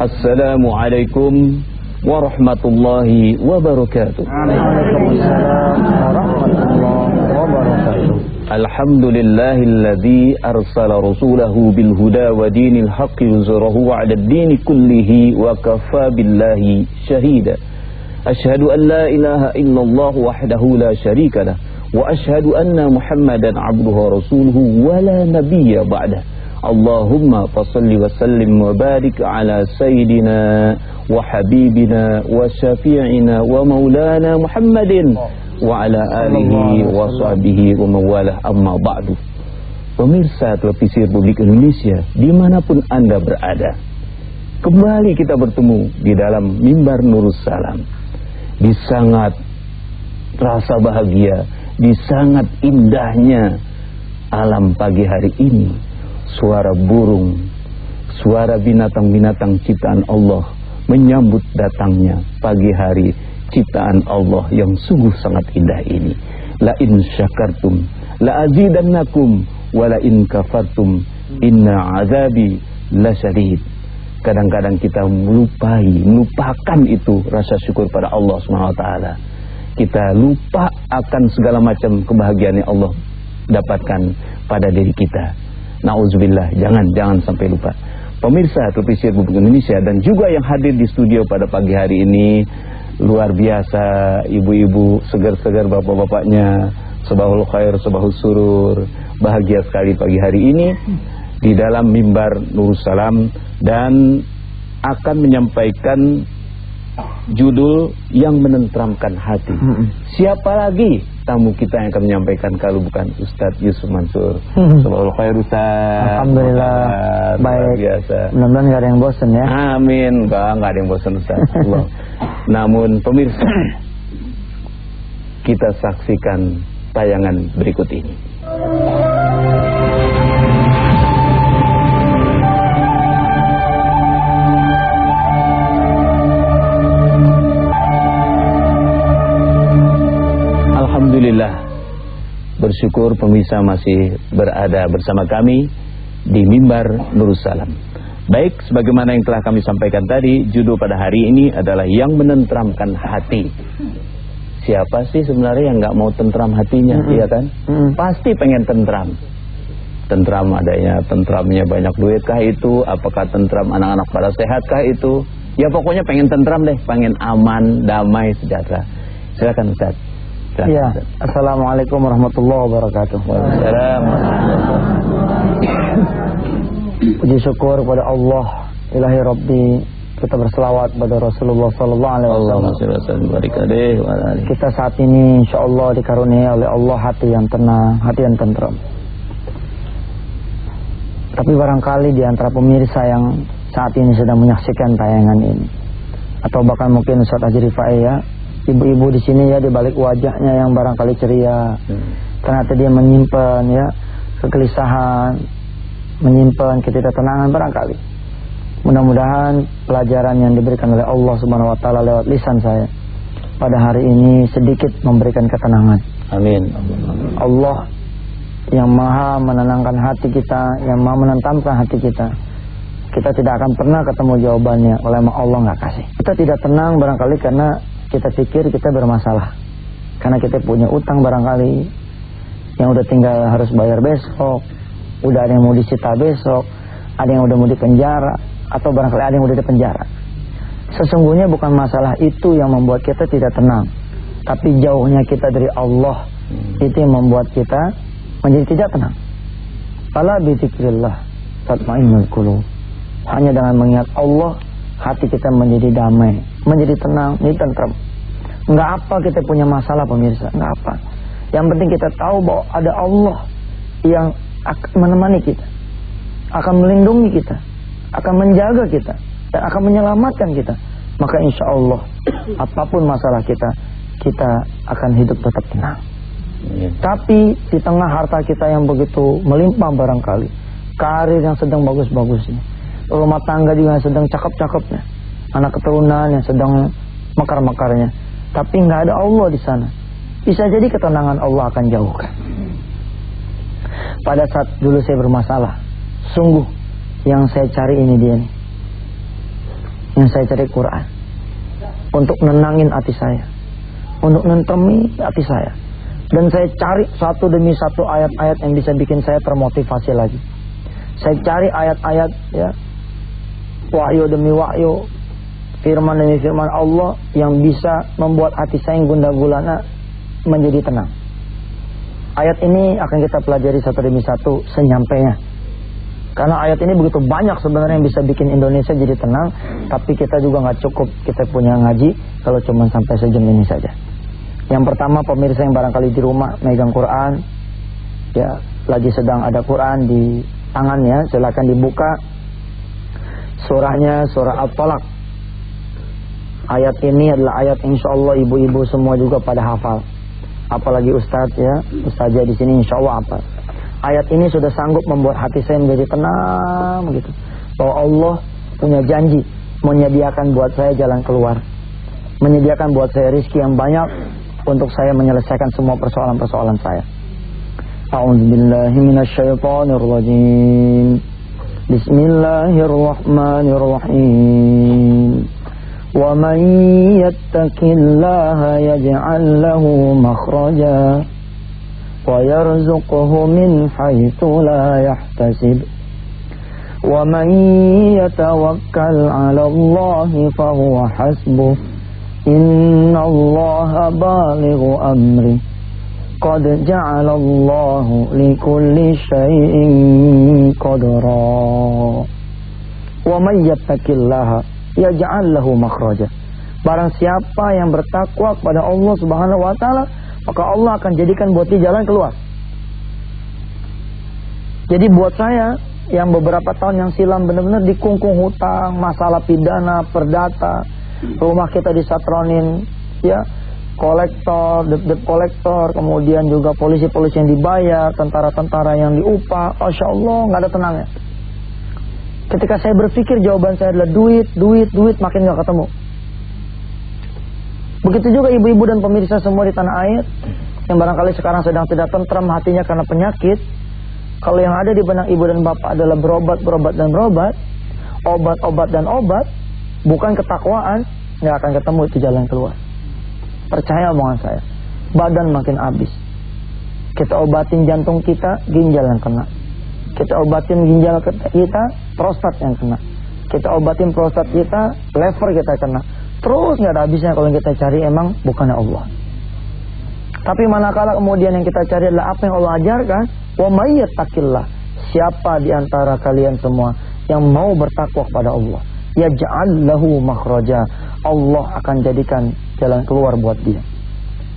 Assalamualaikum warahmatullahi wabarakatuh. Waalaikumsalam warahmatullahi wabarakatuh. Alhamdulillahilladzi arsala rasulahu bil huda wa dinil haqqi yuzhirahu 'ala ad-dini kullihi wa kafa billahi shahida. Asyhadu an la ilaha illallah wahdahu la syarika lah wa asyhadu anna Muhammadan 'abduhu wa rasuluhu wa la nabiyya ba'dah. Allahumma fassalli wa sallim wa barik ala sayyidina wa habibina wa syafi'ina wa maulana Muhammadin wa ala alihi wa sahbihi wa mawalah, amma ba'du. Pemirsa televisi Republik Indonesia dimanapun Anda berada, kembali kita bertemu di dalam mimbar Nurus Salam. Di sangat rasa bahagia, di sangat indahnya alam pagi hari ini, suara burung, suara binatang-binatang ciptaan Allah menyambut datangnya pagi hari ciptaan Allah yang sungguh sangat indah ini. La in syakartum la azidannakum wa la in kafartum inna azabi lasyadid. Kadang-kadang kita melupakan itu rasa syukur pada Allah SWT. Kita lupa akan segala macam kebahagiaan yang Allah dapatkan pada diri kita. Nauzubillah, jangan sampai lupa. Pemirsa televisi Republik Indonesia dan juga yang hadir di studio pada pagi hari ini, luar biasa, ibu-ibu segar-segar, bapak-bapaknya, sabahul khair, sabahul surur, bahagia sekali pagi hari ini di dalam mimbar Nurus Salam, dan akan menyampaikan judul yang menenteramkan hati. Siapa lagi tamu kita yang akan menyampaikan kalau bukan Ustadz Yusuf Mansur. Sabahul khair Ustadz. Alhamdulillah, baik. Biasa. Mudah-mudahan gak ada yang bosan ya. Amin. Gak ada yang bosan Ustadz. Allah. Namun pemirsa, kita saksikan tayangan berikut ini. Alhamdulillah, bersyukur pemirsa masih berada bersama kami di mimbar Nurus Salam. Baik, sebagaimana yang telah kami sampaikan tadi, judul pada hari ini adalah yang menenteramkan hati. Siapa sih sebenarnya yang nggak mau tentram hatinya, iya kan? Pasti pengen tentram. Tentram adanya, tentramnya banyak duit kah itu? Apakah tentram anak-anak pada sehat kah itu? Ya pokoknya pengen tentram deh, pengen aman, damai, sejahtera. Silakan Ustaz. Ya, Assalamualaikum warahmatullahi wabarakatuh. Puji syukur kepada Allah Ilahi Rabbi, kita berselawat pada Rasulullah sallallahu alaihi wasallam. Kita saat ini insyaallah dikaruniai oleh Allah hati yang tenang, hati yang tentram. Tapi barangkali di antara pemirsa yang saat ini sedang menyaksikan tayangan ini, atau bahkan mungkin Ustaz Haji Rifai ya, ibu-ibu di sini ya, di balik wajahnya yang barangkali ceria, ternyata dia menyimpan ya kegelisahan, menyimpan ketidaktenangan barangkali. Mudah-mudahan pelajaran yang diberikan oleh Allah Subhanahu wa taala lewat lisan saya pada hari ini sedikit memberikan ketenangan. Amin. Allah yang maha menenangkan hati kita, yang maha menentamkan hati kita. Kita tidak akan pernah ketemu jawabannya oleh Allah nggak kasih. Kita tidak tenang barangkali karena kita pikir kita bermasalah, karena kita punya utang barangkali yang udah tinggal harus bayar besok, udah ada yang mau disita besok, ada yang udah mau dipenjara, atau barangkali ada yang udah dipenjara. Sesungguhnya bukan masalah itu yang membuat kita tidak tenang, tapi jauhnya kita dari Allah itu yang membuat kita menjadi tidak tenang. Fala bi dzikrillah tatmainnul qulub. Hanya dengan mengingat Allah hati kita menjadi damai, menjadi tenang, menjadi tentram. Enggak apa kita punya masalah pemirsa, enggak apa. Yang penting kita tahu bahwa ada Allah yang akan menemani kita, akan melindungi kita, akan menjaga kita, dan akan menyelamatkan kita. Maka insya Allah apapun masalah kita, kita akan hidup tetap tenang. Tapi di tengah harta kita yang begitu melimpah barangkali, karir yang sedang bagus-bagusnya, rumah tangga juga yang sedang cakep-cakepnya, anak keturunan yang sedang mekar-mekarnya, tapi nggak ada Allah di sana, bisa jadi ketenangan Allah akan jauhkan. Pada saat dulu saya bermasalah, sungguh yang saya cari ini dia nih, Yang saya cari Quran untuk nenangin hati saya, untuk nentremi hati saya. Dan saya cari satu demi satu ayat-ayat yang bisa bikin saya termotivasi lagi. Saya cari ayat-ayat, ya, wahyu demi wahyu, firman demi firman Allah yang bisa membuat hati saya yang gundah gulana menjadi tenang. Ayat ini akan kita pelajari satu demi satu senyampainya. Karena ayat ini begitu banyak sebenarnya yang bisa bikin Indonesia jadi tenang. Tapi kita juga gak cukup kita punya ngaji kalau cuma sampai sejam ini saja. Yang pertama, pemirsa yang barangkali di rumah megang Quran, ya, lagi sedang ada Quran di tangannya, silakan dibuka surahnya, surah At-Talaq. Ayat ini adalah ayat insya Allah ibu-ibu semua juga pada hafal. Apalagi ustadz, ya, ustazah di sini insya Allah hafal. Ayat ini sudah sanggup membuat hati saya menjadi tenang gitu. Bahwa Allah punya janji menyediakan buat saya jalan keluar, menyediakan buat saya rezeki yang banyak untuk saya menyelesaikan semua persoalan-persoalan saya. A'udzubillahi minasyaitonirrajim. Bismillahirrahmanirrahim. Wa man yattaqillaha yaj'al lahu makhraja wa yarzuqhu min haitsu la yahtasib. Wa man yatawakkal 'ala Allahi fa huwa hasbuh. Innallaha balighu amri. Qad ja'ala Allahu likulli syai'in qadra. Wa may yattaqillaha yaj'al lahu makhraja. Barang siapa yang bertakwa kepada Allah Subhanahu wa taala, maka Allah akan jadikan buat dia jalan keluar. Jadi buat saya yang beberapa tahun yang silam benar-benar dikungkung hutang, masalah pidana, perdata, rumah kita disatronin, ya, kolektor, debt kolektor, kemudian juga polisi-polisi yang dibayar, tentara-tentara yang diupah, Masya Allah nggak ada tenangnya. Ketika saya berpikir jawaban saya adalah duit, makin nggak ketemu. Begitu juga ibu-ibu dan pemirsa semua di tanah air yang barangkali sekarang sedang tidak tentram hatinya karena penyakit. Kalau yang ada di benak ibu dan bapak adalah berobat dan berobat, obat dan obat, bukan ketakwaan, nggak akan ketemu itu jalan keluar. Percaya omongan saya. Badan makin habis. Kita obatin jantung kita, ginjal yang kena. Kita obatin ginjal kita, prostat yang kena. Kita obatin prostat kita, lever kita kena. Terus nggak ada habisnya kalau kita cari emang bukannya Allah. Tapi manakala kemudian yang kita cari adalah apa yang Allah ajarkan, wa may yattaqillah, siapa di antara kalian semua yang mau bertakwa kepada Allah, yaj'al lahu makhraja, Allah akan jadikan jalan keluar buat dia.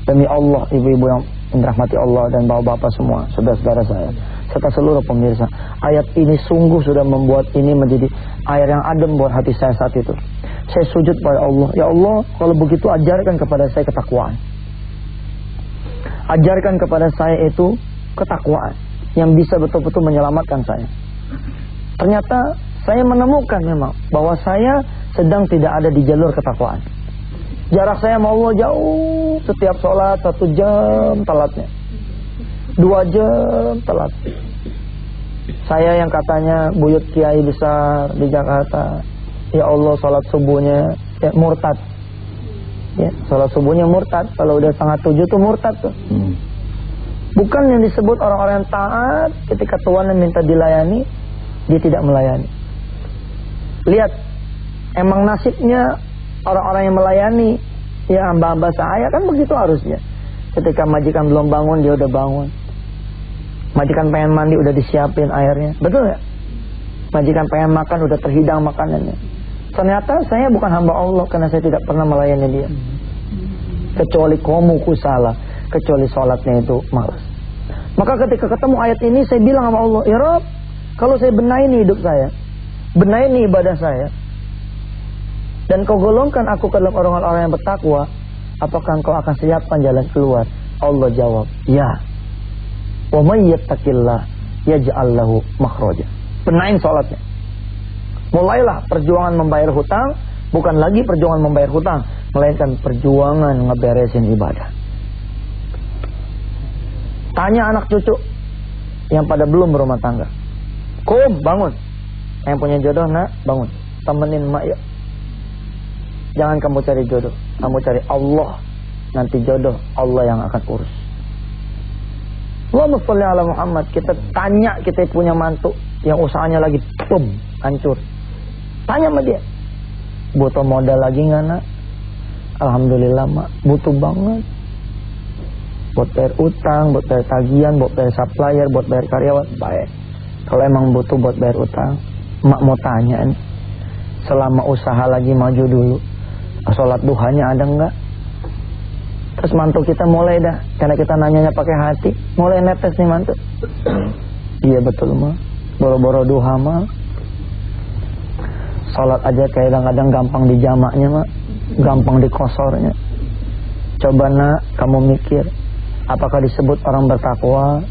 Demi Allah, ibu-ibu yang dirahmati Allah dan bapak-bapak semua, saudara-saudara saya, serta seluruh pemirsa, ayat ini sungguh sudah membuat ini menjadi air yang adem buat hati saya saat itu. Saya sujud pada Allah, ya Allah, kalau begitu ajarkan kepada saya ketakwaan. Ajarkan kepada saya itu ketakwaan yang bisa betul-betul menyelamatkan saya. Ternyata saya menemukan memang bahwa saya sedang tidak ada di jalur ketakwaan. Jarak saya sama Allah jauh, setiap sholat 1 jam telatnya, 2 jam telat. Saya yang katanya buyut kiai besar di Jakarta, ya Allah sholat subuhnya ya, murtad. Ya, sholat subuhnya murtad. Kalau udah 6:30 tuh murtad tuh. Bukan yang disebut orang-orang yang taat, ketika Tuhan yang minta dilayani, dia tidak melayani. Lihat, emang nasibnya orang-orang yang melayani, ya hamba-hamba saya kan begitu harusnya. Ketika majikan belum bangun, dia udah bangun. Majikan pengen mandi, udah disiapin airnya. Betul gak? Majikan pengen makan, udah terhidang makanannya. Ternyata saya bukan hamba Allah karena saya tidak pernah melayani dia. Kecuali komuku salah, kecuali sholatnya itu malas. Maka ketika ketemu ayat ini, saya bilang sama Allah, ya Rabb, kalau saya benahi hidup saya, benahi ibadah saya, dan kau golongkan aku ke dalam orang-orang yang bertakwa, apakah engkau akan siapkan jalan keluar? Allah jawab, ya. Wa may yattaqillah yaj'al lahu makhraja. Benahin sholatnya. Mulailah perjuangan membayar hutang, bukan lagi perjuangan membayar hutang, melainkan perjuangan ngeberesin ibadah. Tanya anak cucu yang pada belum berumah tangga, bangun. Yang punya jodoh nak, bangun. Temenin mak yuk. Jangan kamu cari jodoh, kamu cari Allah. Nanti jodoh Allah yang akan urus. Allahumma sholli ala Muhammad. Kita tanya, kita punya mantu yang usahanya lagi hancur. Tanya sama dia, butuh modal lagi nggak nak? Alhamdulillah mak, butuh banget. Buat bayar utang, buat bayar tagihan, buat bayar supplier, buat bayar karyawan. Baik. Kalau emang butuh buat bayar utang, mak mau tanya nih, selama usaha lagi maju dulu, sholat duhanya ada nggak? Terus mantu kita mulai dah, karena kita nanyanya pakai hati, mulai netes nih mantu. Iya betul mak, boro-boro duha mak. Sholat aja kadang-kadang gampang dijamaknya mak, gampang dikosornya. Coba nak kamu mikir, apakah disebut orang bertakwa,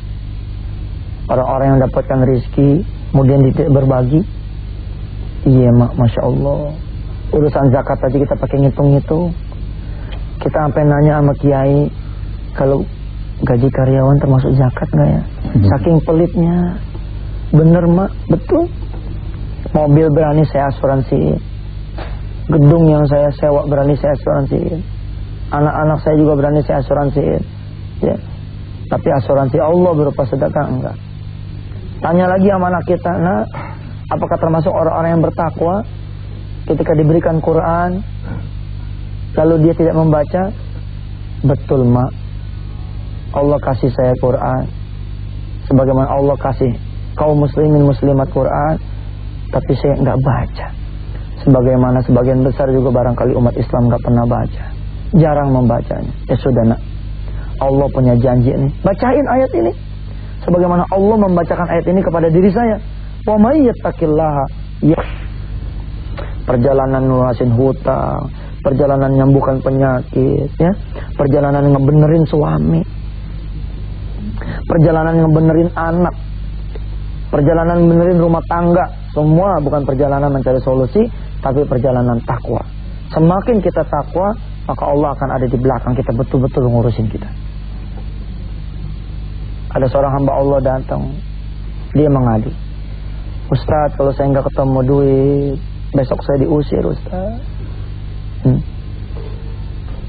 orang-orang yang dapatkan rezeki kemudian tidak berbagi? Iya mak, masya Allah. Urusan zakat tadi kita pakai ngitung-ngitung. Kita sampai nanya sama kiai, kalau gaji karyawan termasuk zakat nggak ya? Saking pelitnya. Bener mak, betul. Mobil berani saya asuransiin, gedung yang saya sewa berani saya asuransiin, anak-anak saya juga berani saya asuransiin, ya. Tapi asuransi Allah berupa sedekah enggak. Tanya lagi sama anak kita, nah, apakah termasuk orang-orang yang bertakwa ketika diberikan Quran lalu dia tidak membaca? Betul mak, Allah kasih saya Quran sebagaimana Allah kasih kaum muslimin muslimat Quran, tapi saya nggak baca. Sebagaimana sebagian besar juga barangkali umat Islam nggak pernah baca, jarang membacanya. Ya sudah nak, Allah punya janji nih, bacain ayat ini. Sebagaimana Allah membacakan ayat ini kepada diri saya. Wa may yattaqillaha, ya. Perjalanan lunasin hutang, perjalanan nyembuhkan penyakit, ya. Perjalanan ngebenerin suami, perjalanan ngebenerin anak, perjalanan benerin rumah tangga. Semua bukan perjalanan mencari solusi, tapi perjalanan takwa. Semakin kita takwa, maka Allah akan ada di belakang kita, betul-betul ngurusin kita. Ada seorang hamba Allah datang, dia mengadu, Ustaz, kalau saya nggak ketemu duit, besok saya diusir Ustaz.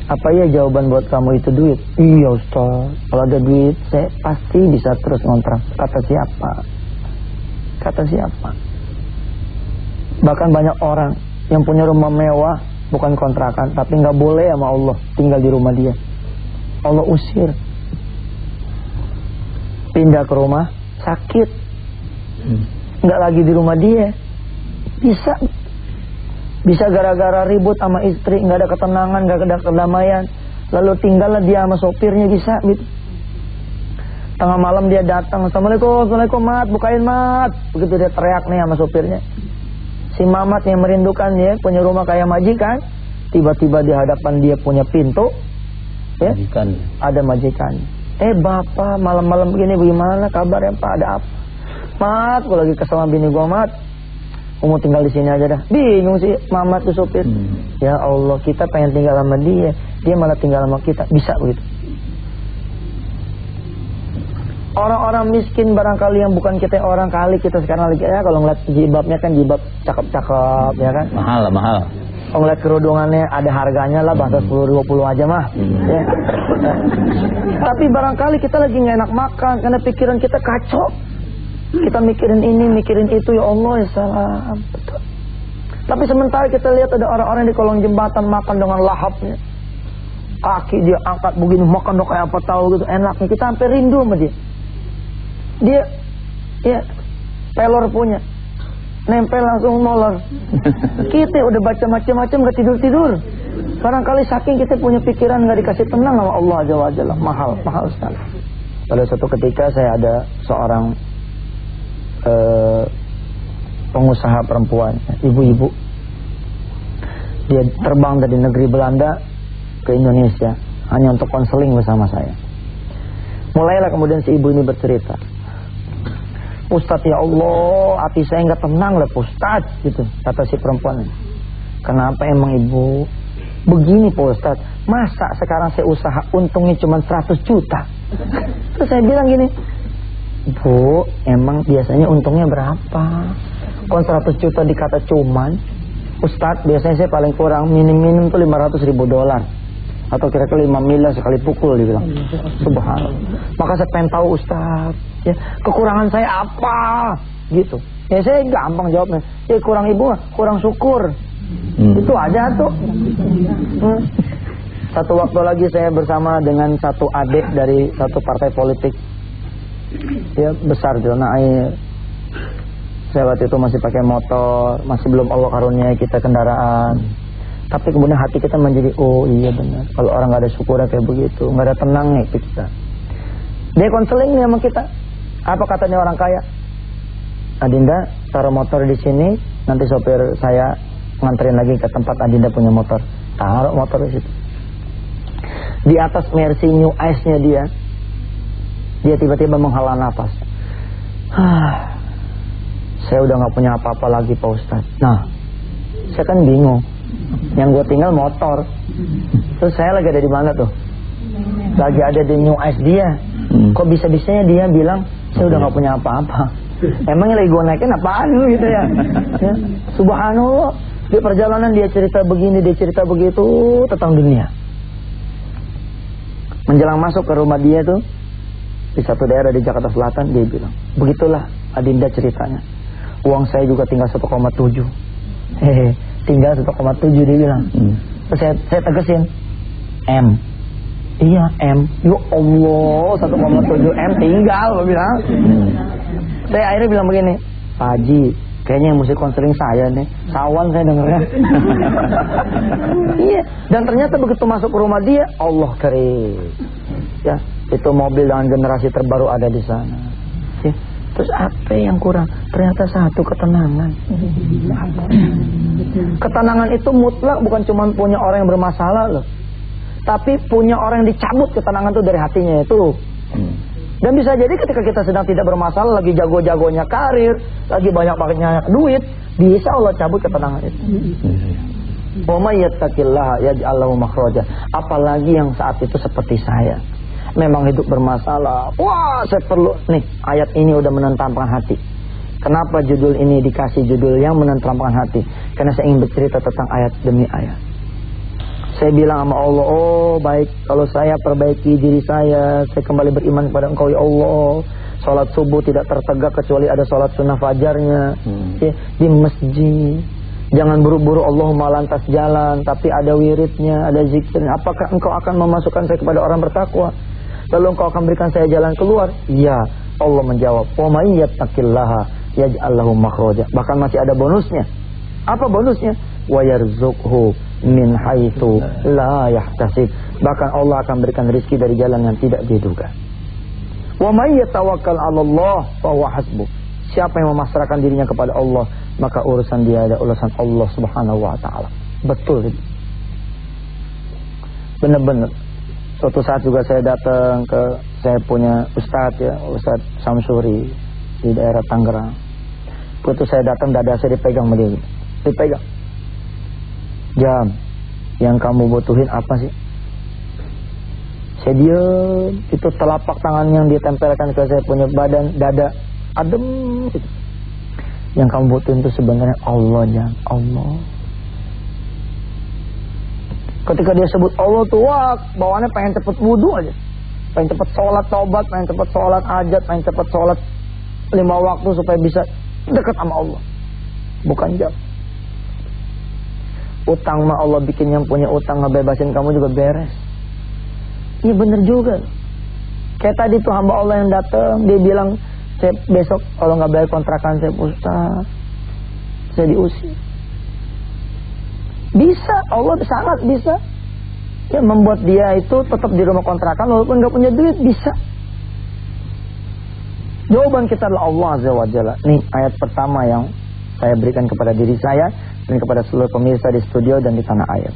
Apa ya jawaban buat kamu itu duit? Iya Ustaz, kalau ada duit saya pasti bisa terus ngontrak. Kata siapa? Kata siapa? Bahkan banyak orang yang punya rumah mewah, bukan kontrakan, tapi nggak boleh sama Allah tinggal di rumah dia. Allah usir. Pindah ke rumah sakit, nggak lagi di rumah dia. Bisa gara-gara ribut sama istri, nggak ada ketenangan, nggak ada kedamaian, lalu tinggallah dia sama sopirnya, bisa gitu. Tengah malam dia datang, Assalamualaikum mat, bukain mat. Begitu dia teriak nih sama sopirnya, si mamat yang merindukan dia punya rumah kayak majikan, tiba-tiba di hadapan dia punya pintu, ya, majikan. Ada majikan. Bapak malam-malam begini bagaimana kabarnya pak, ada apa? Mat, gue lagi kesel sama bini gue mat, gue mau tinggal di sini aja dah. Bingung sih mamat tuh sopir. Ya Allah, kita pengen tinggal sama dia, dia malah tinggal sama kita, bisa begitu? Orang-orang miskin barangkali yang bukan kita orang kali, kita sekarang lagi ya kalau ngeliat jilbabnya kan jilbab cakep-cakep ya kan, mahal. Kalau ngeliat kerudungannya ada harganya lah, bahasa 10-20 aja mah ya. Tapi barangkali kita lagi nggak enak makan karena pikiran kita kacau, kita mikirin ini mikirin itu, ya Allah ya salam. Betul. Tapi sementara kita lihat ada orang-orang di kolong jembatan makan dengan lahapnya, kaki dia angkat begini, makan dong kayak apa tahu gitu, enaknya kita sampai rindu sama dia. Dia ya pelor punya, nempel langsung molor. Kita udah baca macam-macam gak tidur-tidur. Barangkali saking kita punya pikiran gak dikasih tenang sama Allah Azza wa Jalla. Mahal sekali. Pada suatu ketika saya ada seorang pengusaha perempuan, ibu-ibu. Dia terbang dari negeri Belanda ke Indonesia hanya untuk konseling bersama saya. Mulailah kemudian si ibu ini bercerita, Ustadz ya Allah, hati saya nggak tenang lah Ustadz gitu. Kata si perempuan, kenapa emang ibu? Begini Pak Ustadz, masa sekarang saya usaha untungnya cuma 100 juta? Terus saya bilang gini, Bu, emang biasanya untungnya berapa? Kon 100 juta dikata cuman, Ustadz, biasanya saya paling kurang minim tuh $500.000 atau kira-kira 5 miliar sekali pukul, dia bilang. Subhanallah. Maka saya pengen tahu Ustadz, ya, kekurangan saya apa gitu. Ya saya gampang jawabnya, ya kurang ibu, kurang syukur. Itu aja tuh. Satu waktu lagi saya bersama dengan satu adik dari satu partai politik, ya besar gitu. Nah, saya waktu itu masih pakai motor, masih belum Allah karuniai kita kendaraan. Tapi kemudian hati kita menjadi, oh iya benar, kalau orang gak ada syukur kayak begitu, gak ada tenangnya kita. Dia konseling nih sama kita. Apa katanya orang kaya? Adinda taruh motor di sini, nanti sopir saya nganterin lagi ke tempat Adinda punya motor. Taruh motor di situ. Di atas Mercy New Ice-nya dia tiba-tiba menghela nafas. Saya udah gak punya apa-apa lagi Pak Ustadz. Nah, saya kan bingung. Yang gue tinggal motor. Terus saya lagi ada di mana tuh? Lagi ada di New Ice dia. Kok bisa-bisanya dia bilang saya udah gak punya apa-apa? Emangnya lagi gue naikin apaan lu gitu ya? Ya, subhanallah. Di perjalanan dia cerita begini, dia cerita begitu tentang dunia. Menjelang masuk ke rumah dia tuh, di satu daerah di Jakarta Selatan, dia bilang, begitulah Adinda ceritanya. Uang saya juga tinggal 1,7. Tinggal 1,7 dia bilang. Terus saya tegesin, M. Iya M. Ya Allah, 1,7 M tinggal, dia bilang. Saya akhirnya bilang begini, Pak Haji, kayaknya yang mesti konseling saya nih. Sawan saya dengarnya. Iya. Dan ternyata begitu masuk ke rumah dia, Allah karim. Ya, itu mobil dengan generasi terbaru ada di sana. Ya. Terus apa yang kurang? Ternyata satu, ketenangan. Ketenangan itu mutlak, bukan cuma punya orang yang bermasalah loh, tapi punya orang yang dicabut ketenangan itu dari hatinya itu. Dan bisa jadi ketika kita sedang tidak bermasalah, lagi jago-jagonya karir, lagi banyak-banyaknya duit, bisa Allah cabut ketenangan itu. Wa may yattaqillaha yaj'al lahu makhraja. Apalagi yang saat itu seperti saya, memang hidup bermasalah. Wah, saya perlu nih, ayat ini udah menenteramkan hati. Kenapa judul ini dikasih judul yang menenteramkan hati? Karena saya ingin bercerita tentang ayat demi ayat. Saya bilang sama Allah, oh baik, kalau saya perbaiki diri saya kembali beriman kepada Engkau ya Allah. Salat subuh tidak tertegak kecuali ada salat sunnah fajarnya, ya, di masjid. Jangan buru-buru Allahumma lantas jalan, tapi ada wiridnya, ada zikirnya. Apakah Engkau akan memasukkan saya kepada orang bertakwa? Lalu Engkau akan berikan saya jalan keluar? Ya, Allah menjawab, wa may yattaqillaha yaj'al lahu makhraja. Bahkan masih ada bonusnya. Apa bonusnya? Wa yarzuqhu min haitsu la yahtasib. Bahkan Allah akan berikan rezeki dari jalan yang tidak diduga. Wa may yatawakkal 'ala Allah fa huwa hasbuh. Siapa yang memasrahkan dirinya kepada Allah, maka urusan dia ada urusan Allah Subhanahu wa taala. Betul itu. Benar-benar. Suatu saat juga saya datang ke, saya punya Ustadz ya, Ustadz Samsuri di daerah Tangerang. Begitu saya datang, dada saya dipegang sama dia. Dipegang. Jam, yang kamu butuhin apa sih? Saya diam. Itu telapak tangan yang ditempelkan ke saya punya badan, dada, adem gitu. Yang kamu butuhin itu sebenarnya Allah, Jam. Allah. Ketika dia sebut Allah tuh, wah, bawaannya pengen cepet wudu aja. Pengen cepet sholat taubat, pengen cepet sholat hajat, pengen cepet sholat 5 waktu supaya bisa dekat sama Allah. Bukan Jam. Utang mah Allah bikin yang punya utang ngebebasin kamu juga beres. Iya bener juga. Kayak tadi tuh hamba Allah yang datang, dia bilang, saya besok kalau nggak bayar kontrakan saya, Ustaz, saya diusir. Bisa, Allah sangat bisa. Ya membuat dia itu tetap di rumah kontrakan walaupun nggak punya duit, bisa. Jawaban kita adalah Allah Azza wa Jalla. Nih ayat pertama yang saya berikan kepada diri saya dan kepada seluruh pemirsa di studio dan di tanah air.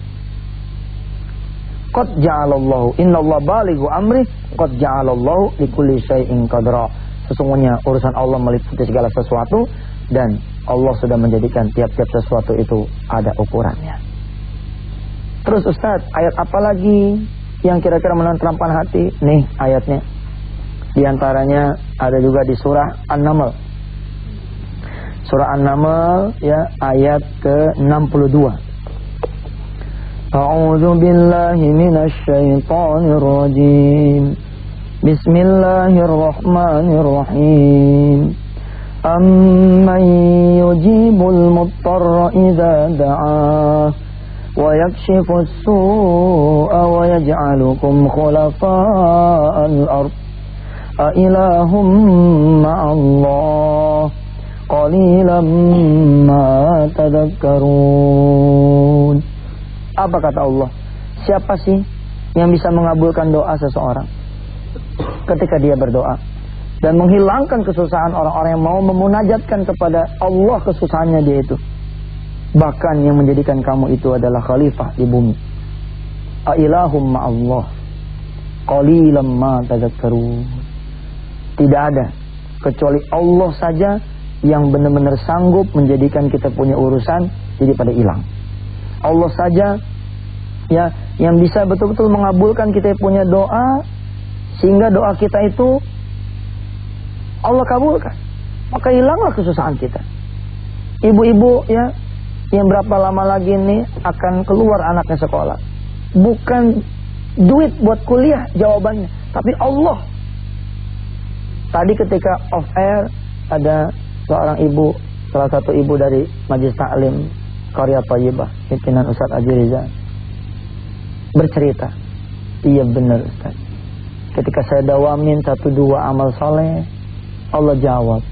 Qad ja'alallahu, innallaha balighu amri, qad ja'alallahu likulli syai'in qadra. Sesungguhnya urusan Allah meliputi segala sesuatu dan Allah sudah menjadikan tiap-tiap sesuatu itu ada ukurannya. Terus Ustaz, ayat apa lagi yang kira-kira menenteramkan hati? Nih ayatnya. Di antaranya ada juga di surah An-Naml. Surah An-Naml ya, ayat ke-62. A'udzu billahi minasy syaithanir rajim. Bismillahirrahmanirrahim. Amman yujibul muttarra idza da'ah wa yakshifus su'a wa yaj'alukum khulafa'al ard. A ilahum ma'allah qalilan ma tadhakkarun. Apa kata Allah? Siapa sih yang bisa mengabulkan doa seseorang ketika dia berdoa dan menghilangkan kesusahan orang-orang yang mau memunajatkan kepada Allah kesusahannya dia itu? Bahkan yang menjadikan kamu itu adalah khalifah di bumi. A ilahum ma'allah qalilan ma tadhakkarun. Tidak ada kecuali Allah saja yang benar-benar sanggup menjadikan kita punya urusan jadi pada hilang. Allah saja ya yang bisa betul-betul mengabulkan kita punya doa sehingga doa kita itu Allah kabulkan. Maka hilanglah kesusahan kita. Ibu-ibu ya yang berapa lama lagi ini akan keluar anaknya sekolah. Bukan duit buat kuliah jawabannya, tapi Allah. Tadi ketika off air ada seorang ibu, salah satu ibu dari Majelis Ta'lim Qarya Thayyibah, pimpinan Ustaz Haji Riza, bercerita, iya benar Ustaz, ketika saya dawamin 1-2 amal soleh, Allah jawab,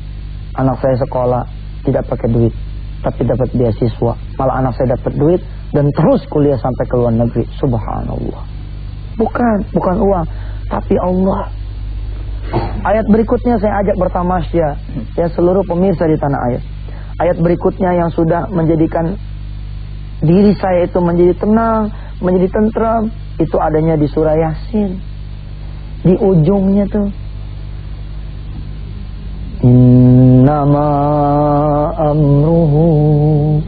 anak saya sekolah tidak pakai duit, tapi dapat beasiswa, malah anak saya dapat duit dan terus kuliah sampai ke luar negeri. Subhanallah. Bukan uang, tapi Allah. Ayat berikutnya saya ajak bertamasya ya seluruh pemirsa di tanah air. Ayat berikutnya yang sudah menjadikan diri saya itu menjadi tenang, menjadi tentram, itu adanya di surah Yasin. Di ujungnya tuh, innama amruhu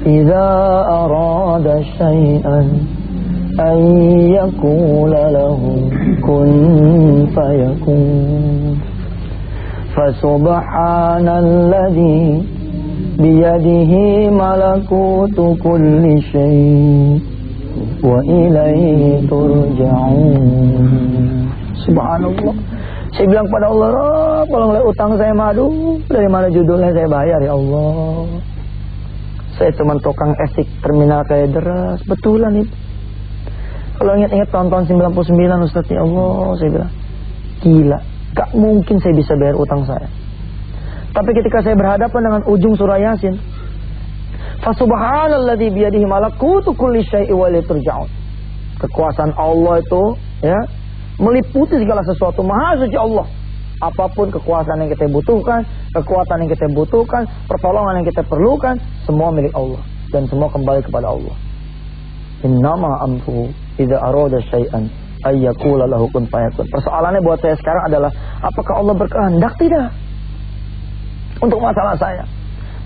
idza arada syai'an ay yaqula lahu kun fayakun. Fasubhanalladzi biyadihi malakutu kulli syai' wa ilaihi turja'un. Subhanallah. Saya bilang pada Allah, Rabb, tolonglah utang saya madu, dari mana judulnya saya bayar ya Allah. Saya cuma tukang esik terminal kayak deras, betulan itu. Kalau ingat-ingat tahun-tahun 99 Ustaz, ya Allah, saya bilang gila, gak mungkin saya bisa bayar utang saya. Tapi ketika saya berhadapan dengan ujung surah Yasin, Fasubhanalladzi biyadihi malakutu kulli syai'in wa ilaihi turja'un. Kekuasaan Allah itu ya meliputi segala sesuatu. Maha suci Allah. Apapun kekuasaan yang kita butuhkan, kekuatan yang kita butuhkan, pertolongan yang kita perlukan, semua milik Allah dan semua kembali kepada Allah. Innama amruhu idza arada syai'an ay yaqula lahu kun fayakun. Persoalannya buat saya sekarang adalah apakah Allah berkehendak tidak untuk masalah saya?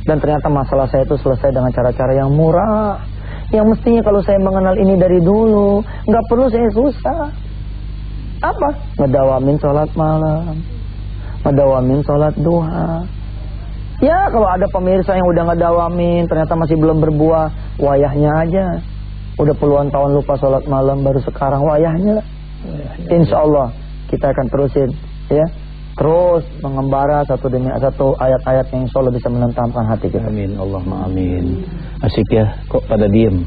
Dan ternyata masalah saya itu selesai dengan cara-cara yang murah, yang mestinya kalau saya mengenal ini dari dulu nggak perlu saya susah. Apa? Ngedawamin sholat malam, ngedawamin sholat duha. Ya kalau ada pemirsa yang udah ngedawamin ternyata masih belum berbuah, wayahnya aja. Udah puluhan tahun lupa sholat malam, baru sekarang wayahnya. Insya Allah kita akan terusin ya, terus mengembara satu demi satu ayat-ayat yang insya Allah bisa menentamkan hati kita. Amin, Allahumma amin. Asyik ya, kok pada diem,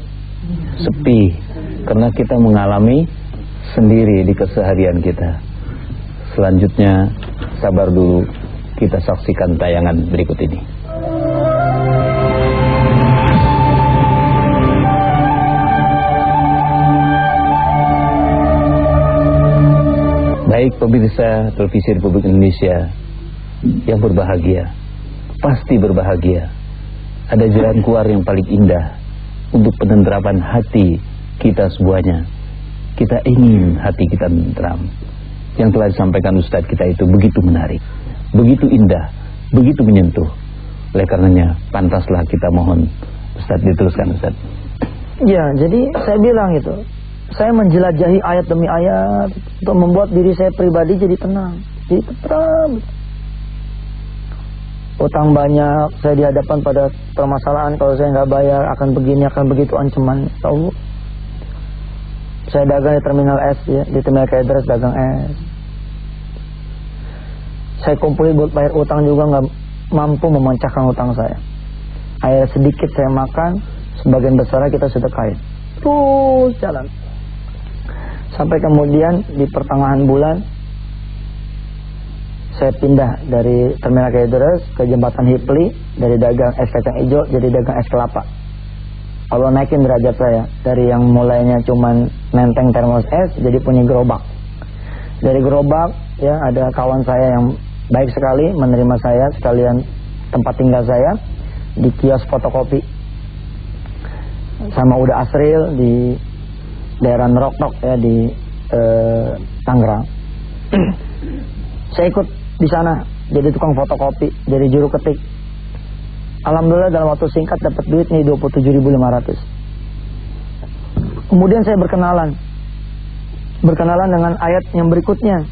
sepi, karena kita mengalami sendiri di keseharian kita. Selanjutnya sabar dulu, kita saksikan tayangan berikut ini. Baik pemirsa televisi Republik Indonesia yang berbahagia, pasti berbahagia. Ada jalan keluar yang paling indah untuk penentraman hati kita semuanya. Kita ingin hati kita tentram. Yang telah disampaikan Ustadz kita itu begitu menarik, begitu indah, begitu menyentuh. Oleh karenanya pantaslah kita mohon Ustadz diteruskan Ustadz. Ya, jadi saya bilang itu, saya menjelajahi ayat demi ayat untuk membuat diri saya pribadi jadi tenang, jadi tentram. utang banyak, saya dihadapan pada permasalahan kalau saya nggak bayar akan begini akan begitu ancaman. Tahu? Saya dagang di terminal S ya, di terminal Kaideres dagang es. Saya kumpulin buat bayar utang juga nggak mampu memecahkan utang saya. Akhirnya sedikit saya makan, sebagian besar kita sedekahin. Terus jalan. Sampai kemudian di pertengahan bulan saya pindah dari terminal Kaideres ke jembatan Hipli, dari dagang es kacang hijau jadi dagang es kelapa. Allah naikin derajat saya dari yang mulainya cuman nenteng termos es jadi punya gerobak. Dari gerobak ya ada kawan saya yang baik sekali menerima saya sekalian tempat tinggal saya di kios fotokopi sama Uda Asril di daerah Neroktok ya di Tangerang. Saya ikut di sana jadi tukang fotokopi, jadi juru ketik. Alhamdulillah dalam waktu singkat dapat duit nih 27.500. Kemudian saya berkenalan dengan ayat yang berikutnya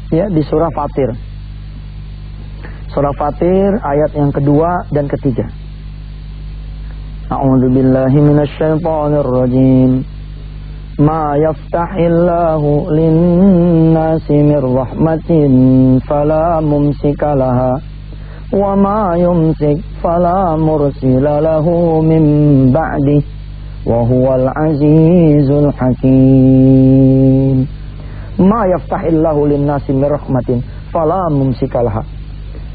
ya di surah Fatir. Surah Fatir ayat yang kedua dan ketiga. A'udzubillahi minasyaitonir rajim. Ma yaftahillahu lin-nasi mir rahmatin fala mumsikalaha wa ma yumsik fala mursila lahu min ba'di wa huwal azizul hakim. Ma yaftahillahu lin-nasi mir rahmatin fala mumsikalaha.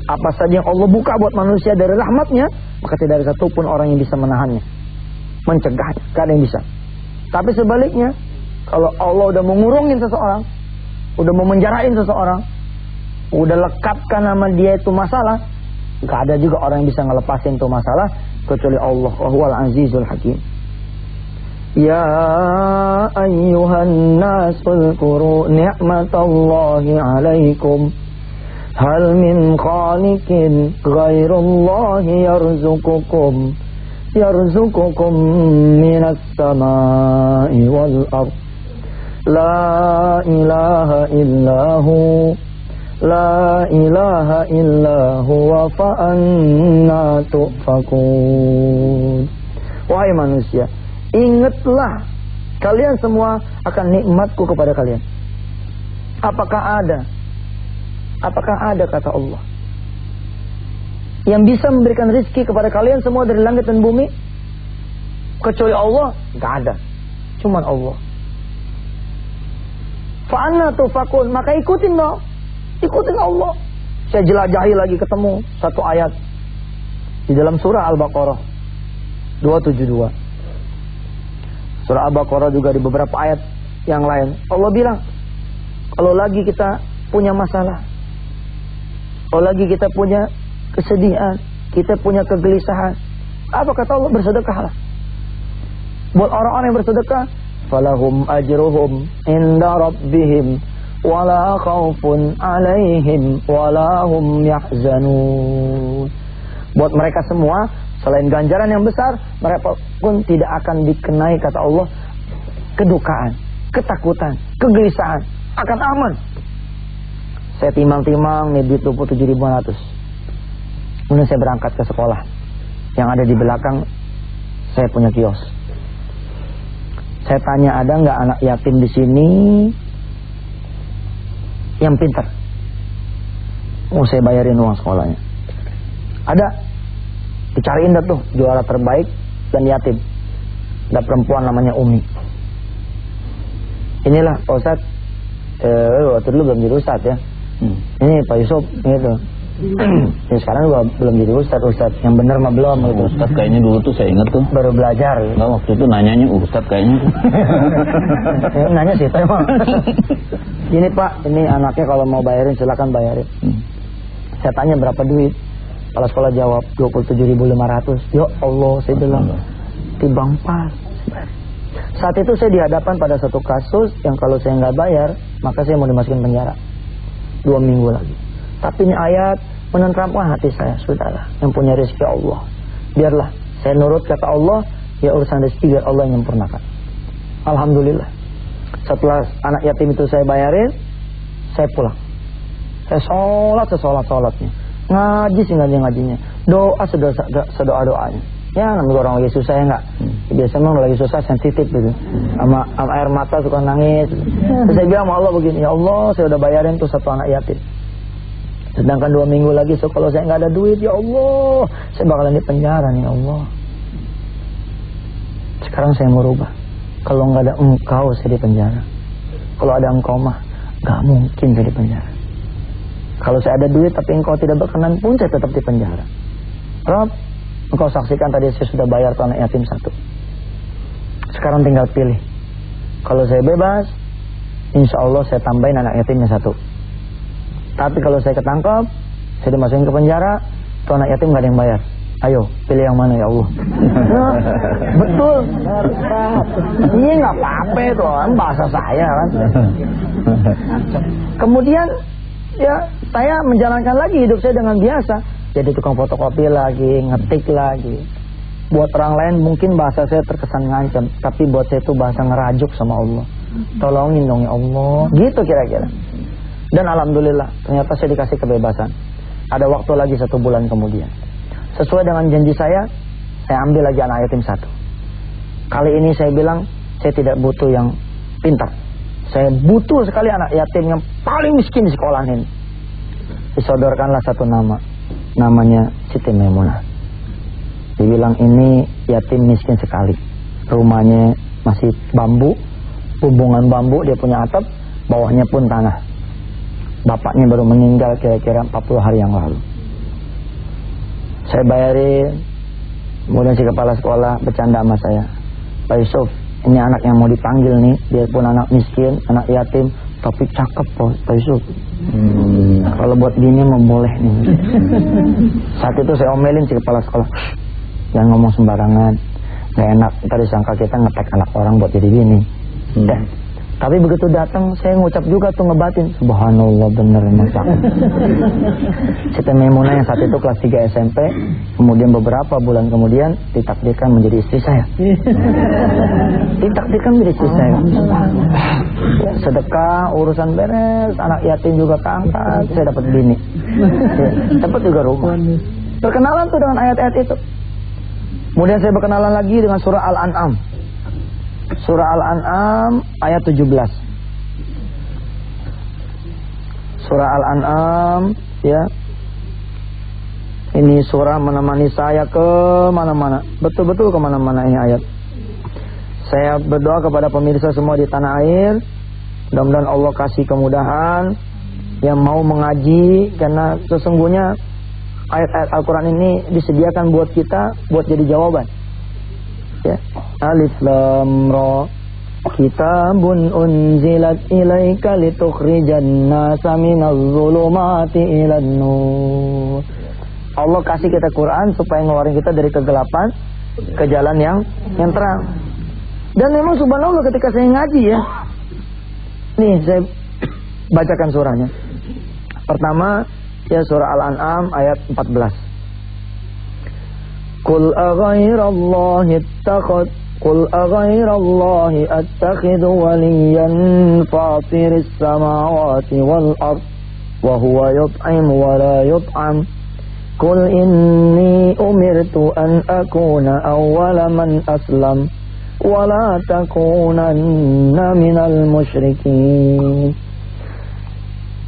Apa saja yang Allah buka buat manusia dari rahmatnya, maka tidak ada satupun orang yang bisa menahannya, mencegahnya, tidak ada yang bisa. Tapi sebaliknya, kalau Allah udah mengurungin seseorang, udah memenjarain seseorang, udah lekatkan nama dia itu masalah, gak ada juga orang yang bisa ngelepasin itu masalah kecuali Allah. Huwal azizul hakim. Ya ayyuhan nasul kuru ni'matallahi alaikum hal min khaliqin ghairullahi yarzuqukum minas samai wal ard la ilaha illahu wa fa'anna tu'fakun. Wahai manusia, ingatlah kalian semua akan nikmatku kepada kalian. Apakah ada kata Allah yang bisa memberikan rezeki kepada kalian semua dari langit dan bumi kecuali Allah? Gak ada, cuman Allah. Fa'anna tufakun, maka ikutin dong, ikutin Allah. Saya jelajahi lagi ketemu satu ayat di dalam surah Al-Baqarah 272. Surah Al-Baqarah juga di beberapa ayat yang lain Allah bilang kalau lagi kita punya masalah, kalau lagi kita punya kesedihan, kita punya kegelisahan, apa kata Allah? Bersedekahlah. Buat orang-orang yang bersedekah, falahum ajruhum inda rabbihim wala khaufun alaihim wala hum yahzanun. Buat mereka semua, selain ganjaran yang besar, mereka pun tidak akan dikenai kata Allah kedukaan, ketakutan, kegelisahan, akan aman. Saya timang-timang nih duit 27.500. Kemudian saya berangkat ke sekolah yang ada di belakang. Saya punya kios. Saya tanya, ada nggak anak yatim di sini yang pintar? Oh, saya bayarin uang sekolahnya. Ada. Dicariin dah tuh juara terbaik dan yatim. Ada perempuan namanya Umi. Inilah Pak Ustadz, waktu dulu belum jadi Ustadz ya. Ini Pak Yusuf gitu. Ya sekarang gua belum jadi Ustadz yang bener mah belum gitu. Ustadz kayaknya dulu tuh saya ingat tuh baru belajar. Nggak, waktu itu nanyanya Ustadz kayaknya. Nanya sih emang. Gini Pak, ini anaknya kalau mau bayarin silakan bayarin. Saya tanya berapa duit. Kepala sekolah jawab 27.500. Ya Allah, saya bilang timbang pas. Saat itu saya dihadapan pada satu kasus yang kalau saya nggak bayar maka saya mau dimasukin penjara 2 minggu lagi. Tapi ini ayat menenteramkan hati saya. Sudahlah, yang punya rezeki Allah, biarlah saya nurut kata Allah. Ya urusan rezeki biar Allah yang menyempurnakan. Alhamdulillah, setelah anak yatim itu saya bayarin, saya pulang. Saya sholatnya. Ngaji sih ngajinya. Doa sedoa-doanya. Ya namanya orang lagi susah ya enggak. Biasanya memang lagi susah sensitif gitu. Sama air mata suka nangis. Terus saya bilang sama Allah begini, ya Allah saya udah bayarin tuh 1 anak yatim. Sedangkan 2 minggu lagi, so kalau saya nggak ada duit, ya Allah, saya bakalan di penjara nih, ya Allah. Sekarang saya mau rubah. Kalau nggak ada engkau, saya di penjara. Kalau ada engkau mah, nggak mungkin saya di penjara. Kalau saya ada duit tapi engkau tidak berkenan pun, saya tetap di penjara. Rob, engkau saksikan tadi saya sudah bayar tuh anak yatim 1. Sekarang tinggal pilih. Kalau saya bebas, insya Allah saya tambahin anak yatimnya 1. Tapi kalau saya ketangkap, saya dimasukin ke penjara, tuh anak yatim gak ada yang bayar. Ayo, pilih yang mana ya Allah. Nah, betul. Ini gak apa-apa itu kan, bahasa saya kan. Kemudian, ya saya menjalankan lagi hidup saya dengan biasa. Jadi tukang fotokopi lagi, ngetik lagi. Buat orang lain mungkin bahasa saya terkesan ngancam, tapi buat saya itu bahasa ngerajuk sama Allah. Tolongin dong ya Allah. Gitu kira-kira. Dan alhamdulillah ternyata saya dikasih kebebasan. Ada waktu lagi 1 bulan kemudian. Sesuai dengan janji saya ambil lagi anak yatim 1. Kali ini saya bilang saya tidak butuh yang pintar. Saya butuh sekali anak yatim yang paling miskin di sekolah ini. Disodorkanlah 1 nama. Namanya Siti Maimunah. Dibilang ini yatim miskin sekali. Rumahnya masih bambu, hubungan bambu, dia punya atap, bawahnya pun tanah. Bapaknya baru meninggal kira-kira 40 hari yang lalu. Saya bayarin. Kemudian si kepala sekolah bercanda sama saya, Pak Yusuf, ini anak yang mau dipanggil nih, dia pun anak miskin, anak yatim, tapi cakep Pak Yusuf. Kalau buat gini mah boleh nih. Saat itu saya omelin si kepala sekolah, jangan ngomong sembarangan, gak enak, ntar disangka kita ngetek anak orang buat jadi gini. Tapi begitu datang saya ngucap juga tuh ngebatin, subhanallah bener emang cakep. Siti Maimunah yang saat itu kelas 3 SMP, kemudian beberapa bulan kemudian ditakdirkan menjadi istri saya. Ditakdirkan menjadi istri saya. Sedekah, urusan beres, anak yatim juga keangkat, saya dapat bini. Dapat juga rumah. Berkenalan tuh dengan ayat-ayat itu. Kemudian saya berkenalan lagi dengan surah Al-An'am. Surah Al-An'am ayat 17. Surah Al-An'am ya. Ini surah menemani saya ke mana-mana. Betul-betul ke mana-mana ini ayat. Saya berdoa kepada pemirsa semua di tanah air, mudah-mudahan Allah kasih kemudahan yang mau mengaji, karena sesungguhnya ayat-ayat Al-Quran ini disediakan buat kita buat jadi jawaban. Ya. Alif Lam Ra, kitabun unzilat ilaika litukhrijan nasa minadh dhulumati ilan nur. Allah kasih kita Quran supaya ngeluarin kita dari kegelapan ke jalan yang terang. Dan memang subhanallah ketika saya ngaji ya, nih saya bacakan surahnya. Pertama ya surah Al-An'am ayat 14. Qul aghairallahi attakhidhu waliyan fatiris samawati wal ard wa huwa yut'im wa la yut'am. Qul inni umirtu an akuna awwala man aslam wa la takunanna minal musyrikin.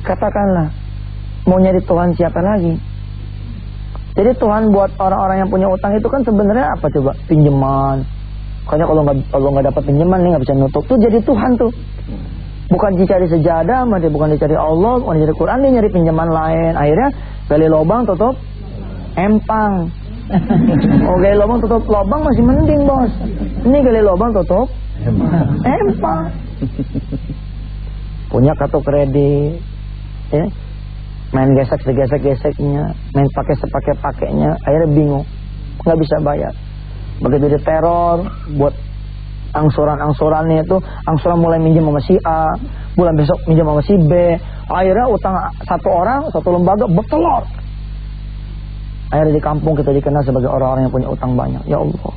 Katakanlah, mau nyari Tuhan siapa lagi? Jadi Tuhan buat orang-orang yang punya utang itu kan sebenarnya apa coba? Pinjaman. Makanya kalau nggak dapat pinjaman nih nggak bisa nutup. Tuh jadi Tuhan tuh. Bukan dicari sejadah, bukan dicari Allah, bukan dicari Quran, dia nyari pinjaman lain. Akhirnya gali lubang tutup empang. Oh gali lubang tutup lubang masih mending bos. Ini gali lubang tutup empang. Punya kartu kredit, ya. Main gesek-geseknya, main pakai sepake-pakainya, akhirnya bingung, nggak bisa bayar. Begitu diteror, buat angsuran-angsurannya itu, angsuran mulai minjem sama si A, bulan besok minjem sama si B, akhirnya utang satu orang, satu lembaga bertelur. Akhirnya di kampung kita dikenal sebagai orang-orang yang punya utang banyak. Ya Allah.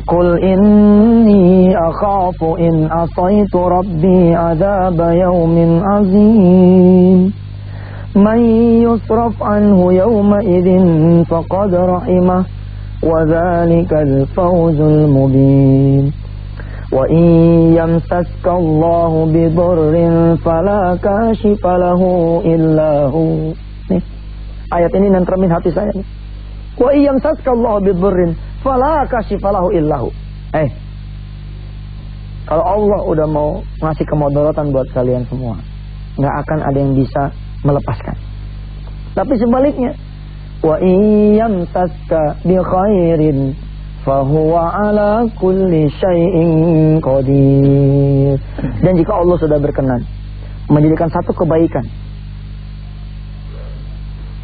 Qul inni akhafu in asaitu rabbi adaba yaumin azim. man yusraf anhu yawma idzin faqad rahimah wa dzalikal fawzul mubin. Wa in yamsaska Allahu bidurrin fala kashifa lahu illa hu. Nih, ayat ini nentremin hati saya nih. Wa in yamsaska Allahu bidurrin fala kashifa lahu illa hu. Kalau Allah udah mau ngasih kemudaratan buat kalian semua, nggak akan ada yang bisa melepaskan. Tapi sebaliknya, wa in yamsaska bi khairin fahuwa ala kulli syai'in qadir. Dan jika Allah sudah berkenan menjadikan satu kebaikan,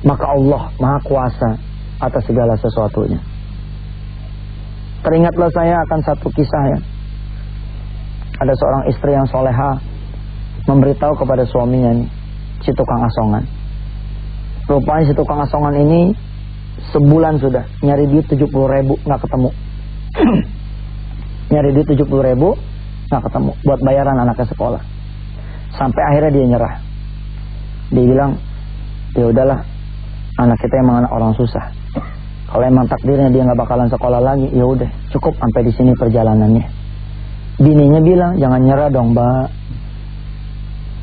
maka Allah Maha Kuasa atas segala sesuatunya. Teringatlah saya akan satu kisah ya. Ada seorang istri yang soleha memberitahu kepada suaminya nih, si tukang asongan. Rupanya si tukang asongan ini sebulan sudah nyari duit 70.000 nggak ketemu. Nyari duit 70.000 nggak ketemu buat bayaran anaknya sekolah. Sampai akhirnya dia nyerah. Dia bilang, ya udahlah, anak kita emang anak orang susah. Kalau emang takdirnya dia nggak bakalan sekolah lagi, ya udah cukup sampai di sini perjalanannya. Bininya bilang, jangan nyerah dong mbak,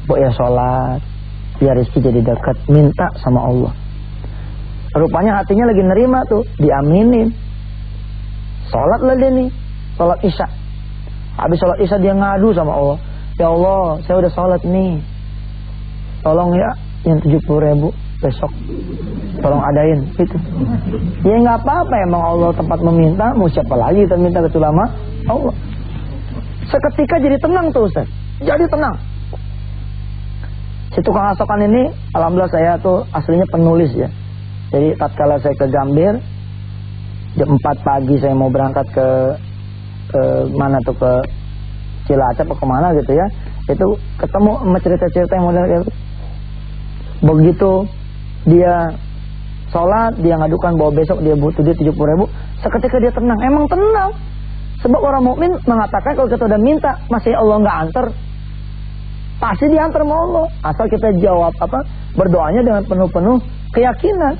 bu ya sholat biar rezeki jadi dekat, minta sama Allah. Rupanya hatinya lagi nerima tuh, diaminin. Sholat lah dia nih, sholat isya. Habis sholat isya dia ngadu sama Allah, ya Allah saya udah sholat nih, tolong ya yang 70.000 besok tolong adain gitu. Ya nggak apa-apa, emang Allah tempat meminta, mau siapa lagi kita minta kecuali sama Allah. Seketika jadi tenang tuh Ustaz, jadi tenang. Si tukang asokan ini, alhamdulillah saya tuh aslinya penulis ya. Jadi tatkala saya ke Gambir, jam 4 pagi saya mau berangkat ke mana tuh, ke Cilacap atau kemana gitu ya, itu ketemu sama cerita-cerita yang model kayak gitu. Begitu dia sholat, dia ngadukan bahwa besok dia butuh duit 70.000, seketika dia tenang. Emang tenang, sebab orang mukmin mengatakan kalau kita udah minta, masih Allah nggak antar, pasti diantar sama Allah. Asal kita jawab berdoanya dengan penuh-penuh keyakinan.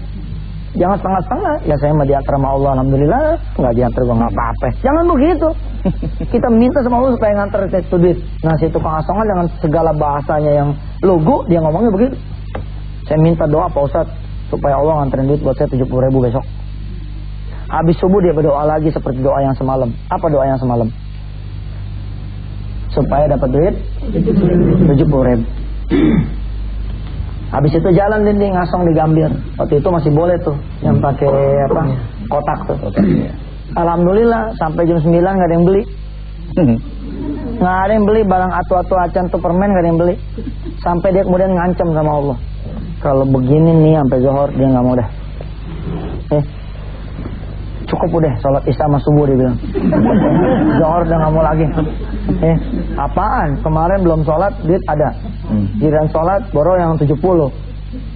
Jangan setengah-setengah, ya saya mah diantar sama Allah, alhamdulillah. Nggak diantar gua nggak apa-apa. Jangan begitu. Kita minta sama Allah supaya ngantar itu duit. Nah si tukang asongan dengan segala bahasanya yang lugu, dia ngomongnya begitu. Saya minta doa Pak Ustadz supaya Allah nganterin duit buat saya 70.000 besok. Habis subuh dia berdoa lagi seperti doa yang semalam. Apa doa yang semalam? Supaya dapat duit 70.000. Habis itu jalan dia ngasong di Gambir. Waktu itu masih boleh tuh yang pakai kotak tuh. Alhamdulillah sampai jam 9 nggak ada yang beli. Nggak ada yang beli, barang atu-atu acan tuh permen nggak ada yang beli. Sampai dia kemudian ngancam sama Allah, kalau begini nih sampai zuhur dia nggak mau dah. Cukup udah sholat isya sama subuh dia bilang. Zuhur udah nggak mau lagi. Apaan? Kemarin belum sholat duit ada. Giliran sholat borong yang 70,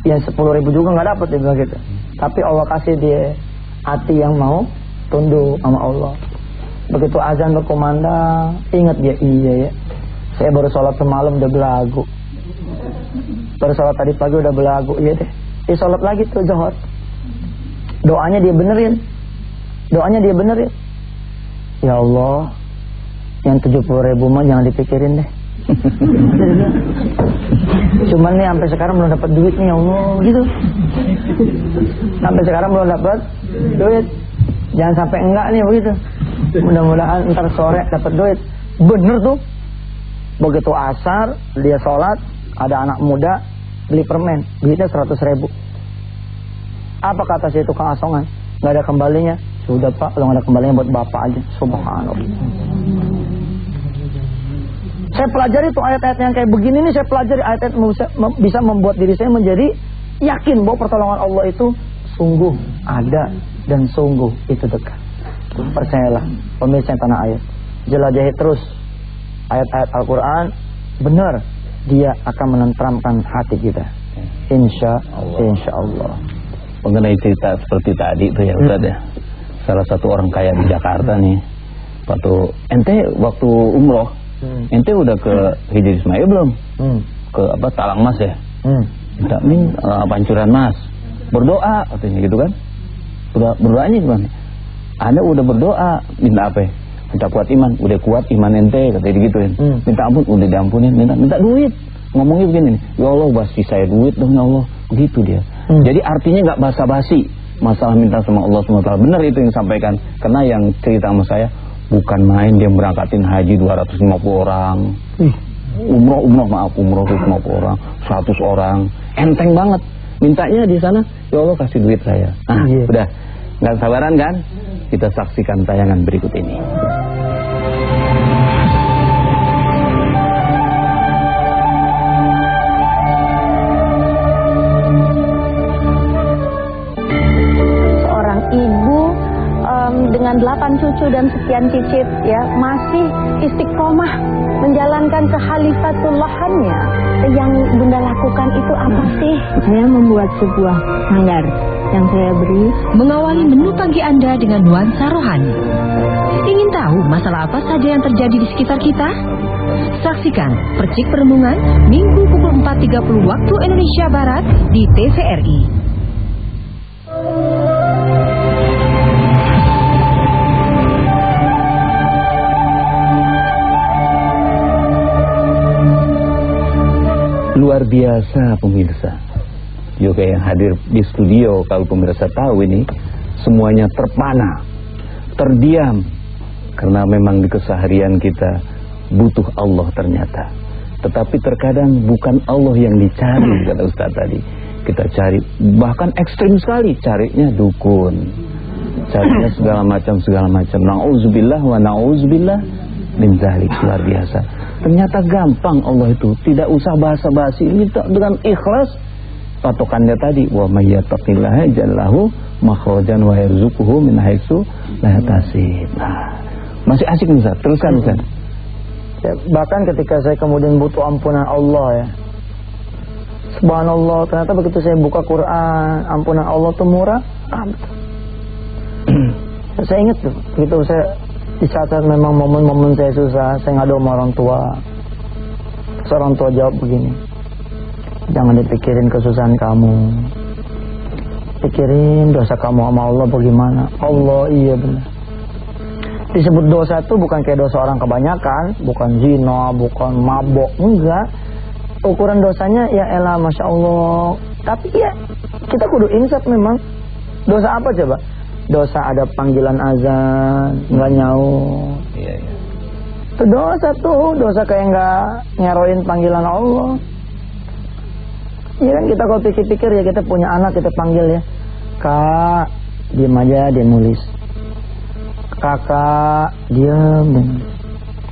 yang 10.000 juga nggak dapat dia bilang gitu. Tapi Allah kasih dia hati yang mau tunduk sama Allah. Begitu azan berkumandang, ingat dia, iya ya, saya baru sholat semalam udah belagu, baru sholat tadi pagi udah belagu, iya deh. Dia sholat lagi tuh zuhur. Doanya dia benerin. Ya Allah, yang 70.000 mah jangan dipikirin deh. Cuman nih sampai sekarang belum dapat duit nih ya Allah gitu. Sampai sekarang belum dapat duit. Jangan sampai enggak nih begitu. Mudah-mudahan ntar sore dapat duit. Bener tuh. Begitu asar dia sholat, ada anak muda beli permen, duitnya 100.000. Apa kata si tukang asongan? Nggak ada kembalinya. Sudah Pak, kalau nggak ada kembalinya buat bapak aja. Subhanallah. Saya pelajari tuh ayat-ayat yang kayak begini nih, saya pelajari ayat-ayat bisa membuat diri saya menjadi yakin bahwa pertolongan Allah itu sungguh ada dan sungguh itu dekat. Percayalah pemirsa yang tanah air, jelajahi terus ayat-ayat Al-Quran, benar dia akan menenteramkan hati kita. Insya Allah. Mengenai cerita seperti tadi itu ya Ustaz ya, salah satu orang kaya di Jakarta nih, waktu umroh, ente udah ke Hijri Ismail belum? Ke Talang Mas ya? minta pancuran mas, berdoa katanya gitu kan. Berdoanya gimana? Anda udah berdoa, minta apa? Minta kuat iman, udah kuat iman ente katanya digituin. Minta ampun, udah diampunin, minta duit. Ngomongnya begini nih, ya Allah basi saya duit dong ya Allah, begitu dia. Jadi artinya nggak basa-basi masalah minta sama Allah SWT. Benar itu yang disampaikan, karena yang cerita sama saya bukan main dia berangkatin haji 250 orang, umroh 250 orang, 100 orang, enteng banget. Mintanya di sana, ya Allah kasih duit saya. Nah, udah nggak sabaran kan? Kita saksikan tayangan berikut ini. Dengan 8 cucu dan sekian cicit ya masih istiqomah menjalankan kehalifatullahannya. Yang Bunda lakukan itu apa sih? Saya membuat sebuah sanggar yang saya beri. Mengawali menu pagi Anda dengan nuansa rohani. Ingin tahu masalah apa saja yang terjadi di sekitar kita? Saksikan Percik Perenungan Minggu pukul 4.30 waktu Indonesia Barat di TVRI. Luar biasa pemirsa. Juga yang hadir di studio, kalau pemirsa tahu ini semuanya terpana, terdiam, karena memang di keseharian kita butuh Allah ternyata. Tetapi terkadang bukan Allah yang dicari, kata Ustaz tadi. Kita cari, bahkan ekstrim sekali, carinya dukun, carinya segala macam. Na'udzubillah wa na'udzubillah min dzalik. Luar biasa. Ternyata gampang Allah itu, tidak usah basa-basi, minta dengan ikhlas. Patokannya tadi, wa may yattaqillaha yaj'al lahu makhrajan wa yarzuquhu min haitsu la yahtasib. Nah, masih asik nih Ustaz, teruskan Ustaz. Ya, bahkan ketika saya kemudian butuh ampunan Allah ya, subhanallah, ternyata begitu saya buka Quran, ampunan Allah itu murah. Saya ingat tuh, begitu saya di saat memang momen-momen saya susah, saya ngadu sama orang tua. Seorang tua jawab begini, jangan dipikirin kesusahan kamu, pikirin dosa kamu sama Allah bagaimana. Allah, iya benar. Disebut dosa itu bukan kayak dosa orang kebanyakan, bukan zina, bukan mabok, enggak. Ukuran dosanya ya elah Masya Allah. Tapi ya kita kudu insaf memang. Dosa apa coba? Dosa ada panggilan azan nggak nyaut. Iya. Itu dosa tuh, dosa kayak nggak ngeroin panggilan Allah. Iya kan, kita kalau pikir-pikir ya, kita punya anak kita panggil ya, Kak, diam aja, dia nulis. Kakak, diam.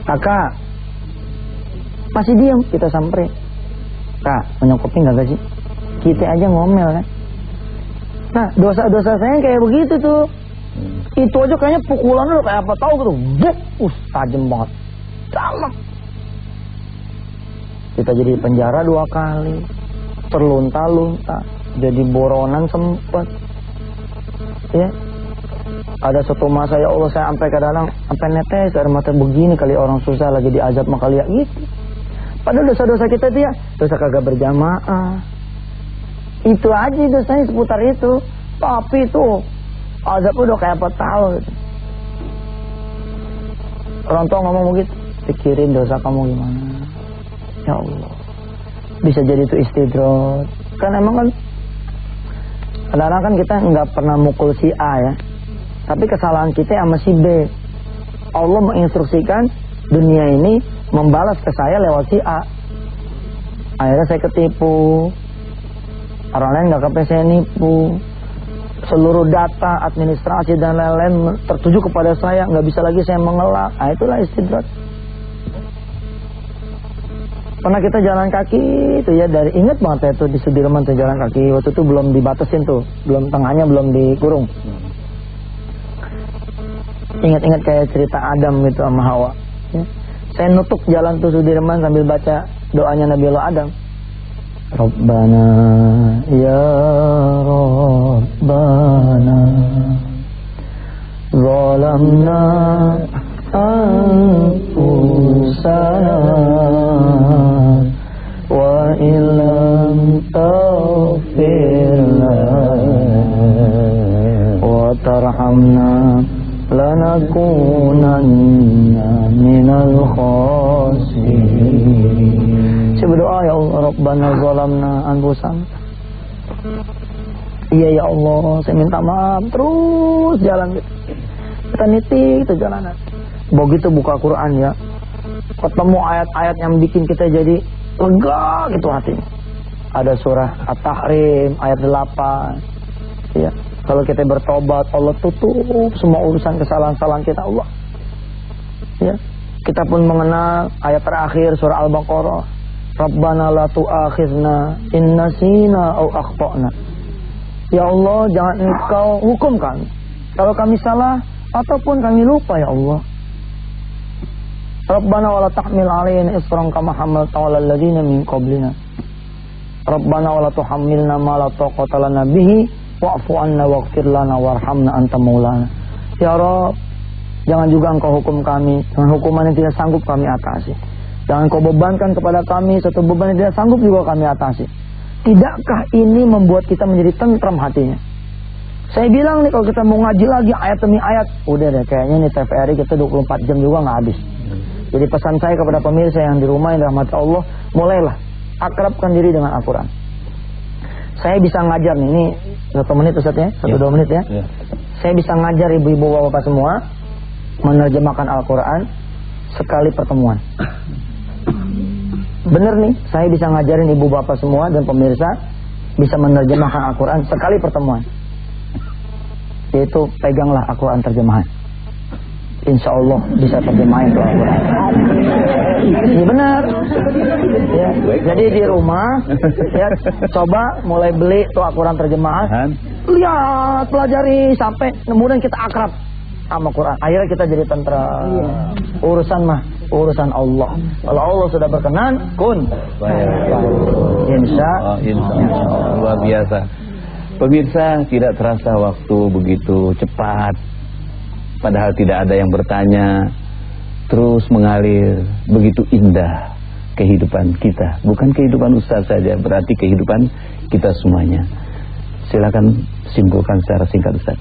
Kakak, masih diam, kita samperin. Kak, punya kopi nggak sih? Kita aja ngomel kan. Nah, dosa-dosa saya kayak begitu tuh. Itu aja kayaknya pukulan lu kayak apa tahu gitu. Buk, tajam banget. Dalam. Kita jadi penjara 2 kali. Terlunta-lunta. Jadi boronan sempet. Ya. Ada satu masa ya Allah saya sampai kadang sampai netes air mata begini, kali orang susah lagi diazab maka lihat gitu. Padahal dosa-dosa kita dia dosa kagak berjamaah. Itu aja dosanya seputar itu. Tapi itu azab udah kayak apa tahu gitu. Orang tua ngomong begitu, pikirin dosa kamu gimana. Ya Allah, bisa jadi itu istidrot. Kan emang kan kadang-kadang kan kita nggak pernah mukul si A ya, tapi kesalahan kita sama si B. Allah menginstruksikan dunia ini membalas ke saya lewat si A. Akhirnya saya ketipu. Orang lain nggak sampai saya nipu. Seluruh data, administrasi dan lain-lain tertuju kepada saya, nggak bisa lagi saya mengelak. Nah, itulah istidrat. Pernah kita jalan kaki itu ya, dari ingat banget itu di Sudirman tuh jalan kaki. Waktu itu belum dibatasin tuh, belum tengahnya belum dikurung. Ingat-ingat kayak cerita Adam gitu sama Hawa. Ya. Saya nutup jalan tuh Sudirman sambil baca doanya Nabi Allah Adam. Rabbana ya Rabbana zalamna anfusana wa illam khasirin. Saya berdoa, ya Allah, Rabbana zalamna anfusana. Iya ya Allah, saya minta maaf. Terus jalan kita nitik itu jalanan. Begitu buka Quran ya, ketemu ayat-ayat yang bikin kita jadi lega gitu hatinya. Ada surah At-Tahrim ayat 8. Ya, kalau kita bertobat, Allah tutup semua urusan kesalahan-kesalahan kita, Allah. Ya, kita pun mengenal ayat terakhir surah Al-Baqarah. Rabbana la tu'akhirna in nasina au akhtana. Ya Allah, jangan Engkau hukum kami kalau kami salah ataupun kami lupa, ya Allah. Rabbana wala tahmil alaina isran kama hamalta 'alal ladzina min qablina. Rabbana wala tuhammilna ma la taqata lana bihi wa'fu 'anna waghfir lana warhamna anta maulana. Ya Rabb, jangan juga Engkau hukum kami dengan hukuman yang tidak sanggup kami atasi. Jangan Kau bebankan kepada kami satu beban yang tidak sanggup juga kami atasi. Tidakkah ini membuat kita menjadi tentram hatinya? Saya bilang nih, kalau kita mau ngaji lagi ayat demi ayat, udah deh kayaknya nih TVRI kita 24 jam juga nggak habis. Jadi pesan saya kepada pemirsa yang di rumah yang dirahmati Allah, mulailah akrabkan diri dengan Al-Quran. Saya bisa ngajar nih, ini 1 menit Ustaz ya, 1-2 menit ya. Saya bisa ngajar ibu-ibu bapak semua menerjemahkan Al-Quran sekali pertemuan. Bener nih, saya bisa ngajarin ibu bapak semua dan pemirsa bisa menerjemahkan Al-Quran sekali pertemuan. Yaitu peganglah Al-Quran terjemahan. Insya Allah bisa terjemahin tuh Al-Quran. Ini benar. Ya, jadi di rumah ya, coba mulai beli tuh Al-Quran terjemahan. Lihat, pelajari sampai kemudian kita akrab sama Quran. Akhirnya kita jadi tentram. Urusan mah urusan Allah. Kalau Allah sudah berkenan, kun. Insya Allah. Luar biasa. Pemirsa, tidak terasa waktu begitu cepat. Padahal tidak ada yang bertanya. Terus mengalir. Begitu indah kehidupan kita. Bukan kehidupan Ustaz saja, berarti kehidupan kita semuanya. Silakan simpulkan secara singkat, Ustaz.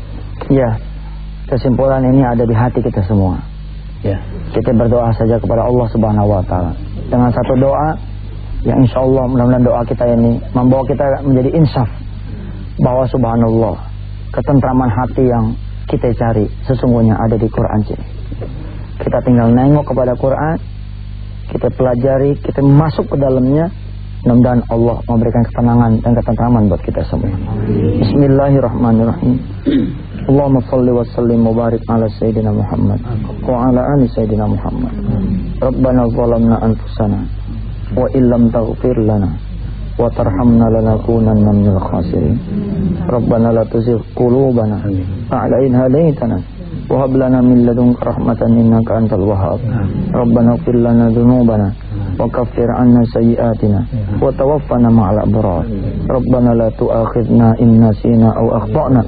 Ya, kesimpulan ini ada di hati kita semua. Ya, kita berdoa saja kepada Allah Subhanahu wa taala dengan satu doa yang insya Allah mudah-mudahan doa kita ini membawa kita menjadi insaf bahwa subhanallah, ketentraman hati yang kita cari sesungguhnya ada di Quran ini. Kita tinggal nengok kepada Quran, kita pelajari, kita masuk ke dalamnya, mudah-mudahan Allah memberikan ketenangan dan ketentraman buat kita semua. Bismillahirrahmanirrahim. Allahumma salli wa sallim wa barik ala Sayyidina Muhammad wa ala ali Sayyidina Muhammad. Rabbana zalamna anfusana wa illam taghfir lana wa tarhamna lanakunanna minal khasirin. Rabbana la tuzigh qulubana ba'da idh hadaytana wa hab lana min ladunka rahmatan innaka antal wahhab. Rabbana ighfir lana dhunubana wa kaffir 'anna sayyi'atina wa tawaffana ma'al abrar. Rabbana la tu'akhidhna in nasina aw akhtana.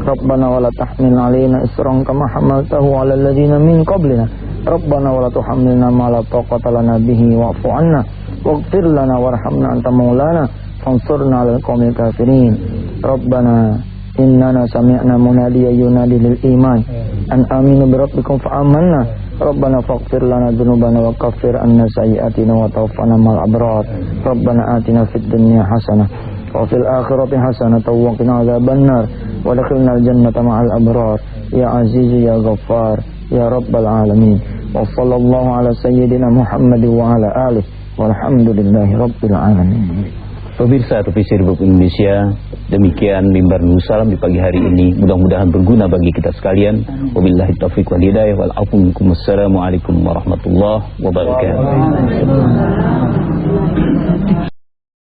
Rabbana wa la tahmil 'alaina isran kama hamaltahu 'alal ladzina min qablina. Rabbana wa la tuhammilna ma la taqata lana bihi wa'fu 'anna waghfir lana warhamna anta maulana fansurna 'alal qaumil kafirin. Rabbana innana sami'na munadiyan yunadi lil iman an aminu bi rabbikum fa amanna. Rabbana faghfir lana dzunubana wa kaffir 'anna sayyi'atina wa tawaffana ma'al abrar. Rabbana atina fid dunya hasanah wa fil akhirati hasanah wa qina adzabannar wa adkhilna al jannata ma'al abrar ya aziz ya ghaffar ya rabbal alamin. Wa sallallahu ala sayyidina Muhammad wa ala alihi walhamdulillahi rabbil alamin. Pemirsa televisi Republik Indonesia, demikian mimbar Nurul Salam di pagi hari ini. Mudah-mudahan berguna bagi kita sekalian. Wabillahi taufiq wal hidayah wal afu minkum. Assalamualaikum warahmatullahi wabarakatuh.